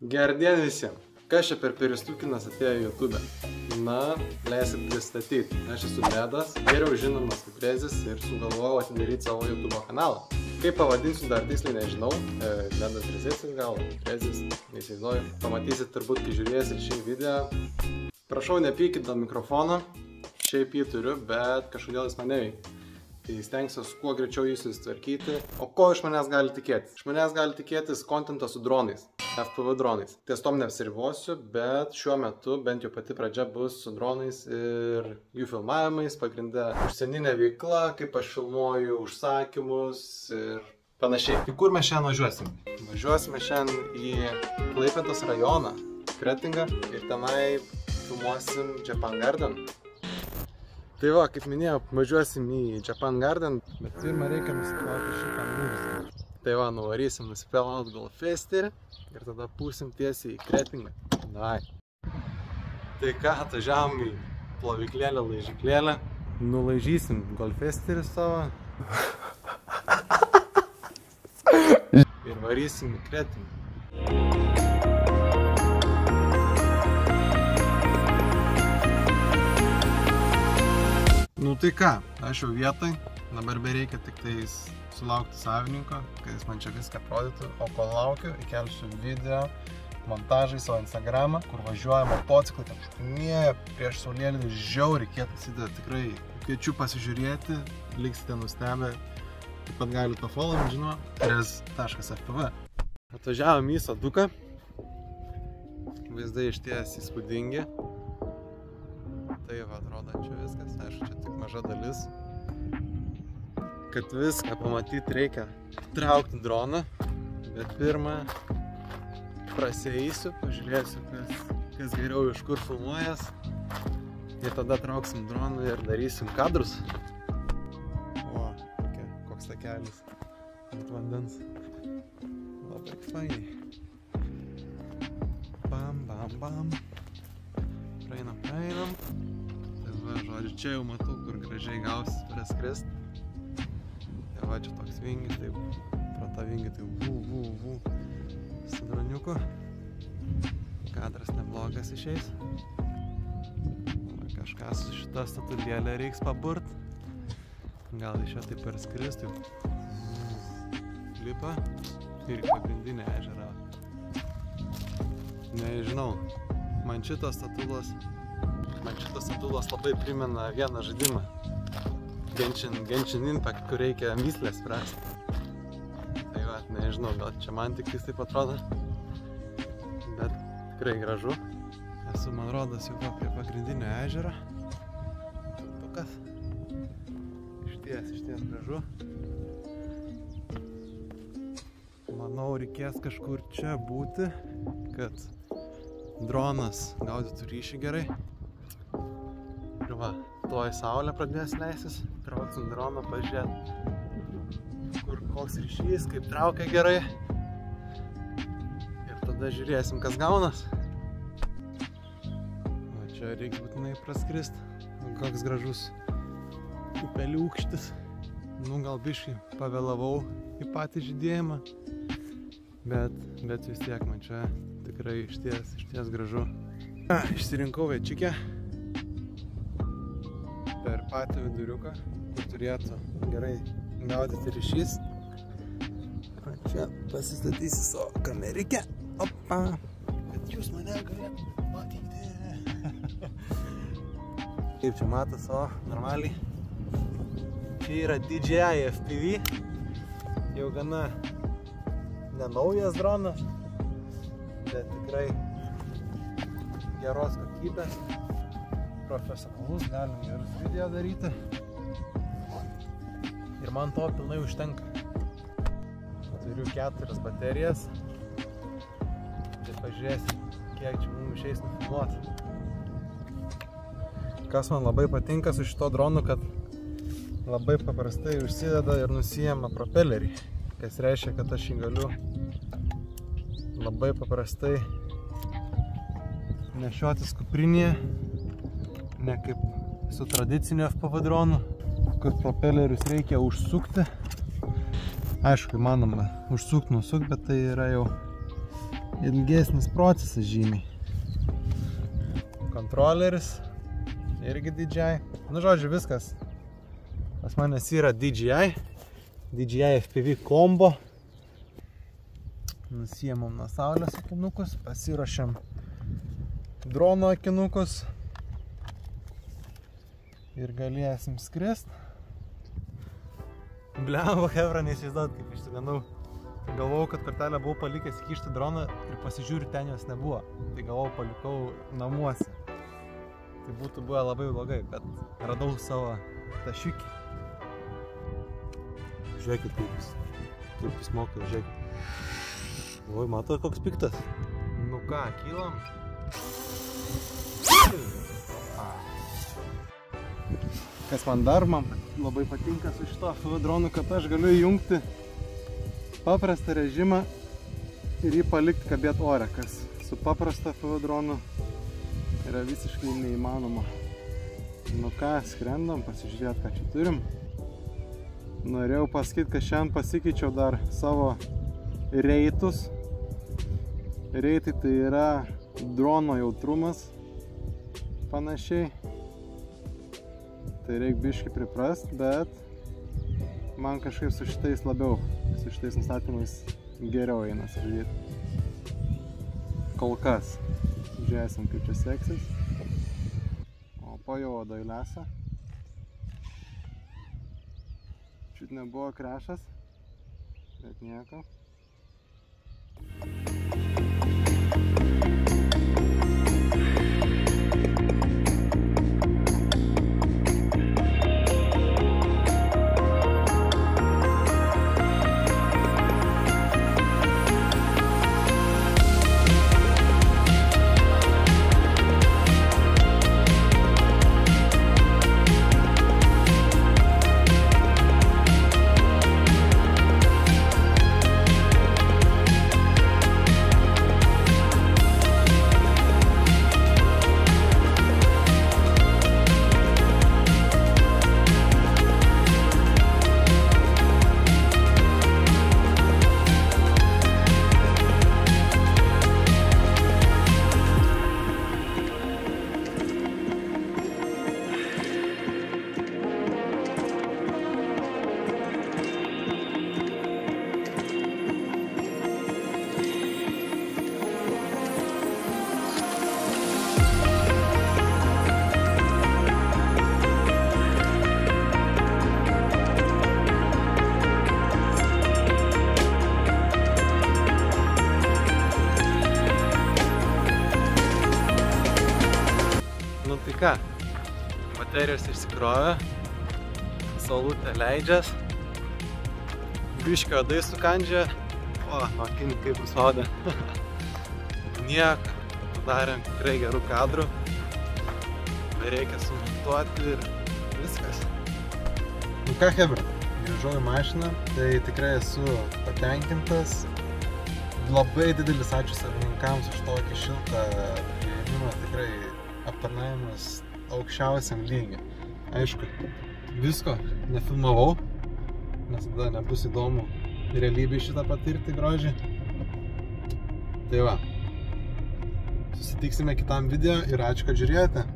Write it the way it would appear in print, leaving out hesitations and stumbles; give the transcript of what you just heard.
Gerdien visiems. Kas čia per peristukinas atėjo į YouTube? Na, leisit pristatyti. Aš esu Ledas, geriau žinomas kaip Rezis ir sugalvojau atidaryti savo YouTube kanalą. Kaip pavadinsiu, dar tiksliai nežinau. Ledas Rezis gal, Rezis, neįsivaizduoju. Pamatysit turbūt, kai žiūrėsit šį video. Prašau, nepykit dėl mikrofono. Šiaip jį turiu, bet kažkodėl jis man neveikia. Tai stengsiuosi kuo greičiau jį susitvarkyti. O ko iš manęs gali tikėtis? Iš manęs gali tikėtis kontento su dronais. FPV dronais. Ties tom neapsiribosiu, bet šiuo metu bent jau pati pradžia bus su dronais ir jų filmavimais, pagrinde užsieninė veikla, kaip aš filmuoju užsakymus ir panašiai. Tai kur mes šiandien važiuosim? Važiuosime šiandien į Klaipėdos rajoną, Kretingą, ir tenai filmuosim Japan Garden. Tai va, kaip minėjau, važiuosim į Japan Garden, bet pirmą reikia nusiplauti šitą mūsų. Tai va, nuvarysim nusipelaut golfesterį ir tada pūsim tiesiai į Kretingą. Davai. Tai ką, atvažiavom į plovyklėlę, laižyklėlę, nulaižysim golfesterį savo ir varysim į Kretingą. Nu tai ką, aš jau vietoj, dabar bereikia tik tais sulaukti savininko, kad jis man čia viską parodytų, o kol laukiu, įkelsiu video montažą į savo Instagramą, kur važiuoja motociklai, ten šukinėja prieš saulėlydį, žiauriai kietas įdeda, tikrai kviečiu pasižiūrėti, liksite nustebę, taip pat galite pafollowinti, žinoma, rez.fpv. Atvažiavom į Saduką, vaizdai išties įspūdingi. Tai va, atrodo čia viskas, aišku, čia tik maža dalis. Kad viską pamatyti reikia traukti droną, bet pirmą prasieisiu, pažiūrėsiu, kas geriau iš kur filmuojas. Ir tada trauksim droną ir darysim kadrus. O, koks takelis ant vandens. Labai fainiai. Bam, bam, bam. Praeinam. Tai va, žodžiu, čia jau matau, kur gražiai gausis praskrist. Tai va, čia toks vingis, tai pro tą vingį tai vū. Su droniuku. Kadras neblogas išeis. Kažką su šitą statulėlę reiks paburt. Gal iš čia taip perskrist, tai lipa ir į pagrindinę ežerą. Nežinau. Man šitos statulos labai primena vieną žaidimą. Genshin Impact, kur reikia myslės spręsti. Tai va, nežinau, gal čia man tik taip atrodo. Bet tikrai gražu. Esu, man rodos, jau prie pagrindinio ežero. Tiltukas. Išties gražu. Manau, reikės kažkur čia būti, kad dronas gaudytų ryšį gerai. Ir va, tuoj saulė pradės leisis. Trauksim droną, pažiūrėt, koks ryšys, kaip traukia gerai. Ir tada žiūrėsim, kas gaunas. Va, čia reiks būtinai praskrist. Koks gražus upeliūkštis. Nu, gal biškį pavėlavau į patį žydėjimą. Bet vis tiek man čia tikrai išties gražu. Išsirinkau večikę per patį viduriuką, kur turėtų gerai gaudyti ryšys. Čia pasistatysiu savo kamerikę. Opa! Kad jūs mane galėtumėte matyti. Kaip čia matos, o normaliai. Čia yra DJI FPV. Jau gana nenaujas dronas. Bet tikrai geros kokybės, profesionalus, galim gerus video daryti. Ir man to pilnai užtenka. Turiu 4 baterijas. Tai pažiūrėsim, kiek čia mums išeis nufilmuoti. Kas man labai patinka su šito dronu, kad labai paprastai užsideda ir nusijama propelerį. Kas reiškia, kad aš jį galiu labai paprastai nešiotis kuprinėje, ne kaip su tradiciniu FPV dronu, kur propelerius reikia užsukti. Aišku, įmanoma užsukti, nusukti, bet tai yra jau ilgesnis procesas žymiai. Kontroleris irgi DJI. Nu, žodžiu, viskas. Pas manęs yra DJI FPV kombo. Nusiemam nuo saulės akinukus, pasiruošiam drono akinukus ir galėsim skrist. Blemba, hebra, neįsivaizduot, kaip išsiganau. Galvojau, kad kortelę buvau palikęs įkišti droną ir pasižiūriu, ten jos nebuvo. Tai galvojau, palikau namuose. Tai būtų buvę labai blogai, bet radau savo tašiukį. Žiūrėkit, kaip jis moka, žiūrėkit. Oi, matot, koks piktas. Nu ką, kylam? Kas man dar labai patinka su šito FPV dronu, kad aš galiu įjungti paprastą režimą ir jį palikti kabėti ore, kas su paprasta FPV dronu yra visiškai neįmanoma. Nu ką, skrendam, pasižiūrėt, ką čia turim. Norėjau pasakyti, kad šiandien pasikeičiau dar savo reitus. Reitai tai yra drono jautrumas panašiai. Tai reikia biškį priprast, bet man kažkaip su šitais labiau, su šitais nustatymais geriau eina žiūrėti. Kol kas. Žiūrėsim, kaip čia seksis. O po jau oda įlesa. Čiut nebuvo krešas, bet nieko. Tai ką, baterijos išsikrovė, saulutė leidžias, biškio odai sukandžia, o, akini kaip bus oda. Nieko, padarėm tikrai gerų kadrų, reikia sumontuoti ir viskas. Nu ką, hebra, grįžau į mašiną, tai tikrai esu patenkintas. Labai didelis ačiū savininkams už tokį šiltą priėmimą, tikrai aptarnavimas aukščiausiam lygiai. Aišku, visko nefilmavau, nes tada nebus įdomu realybėj šitą patirti grožį. Tai va, susitiksime kitam video ir ačiū, kad žiūrėjote.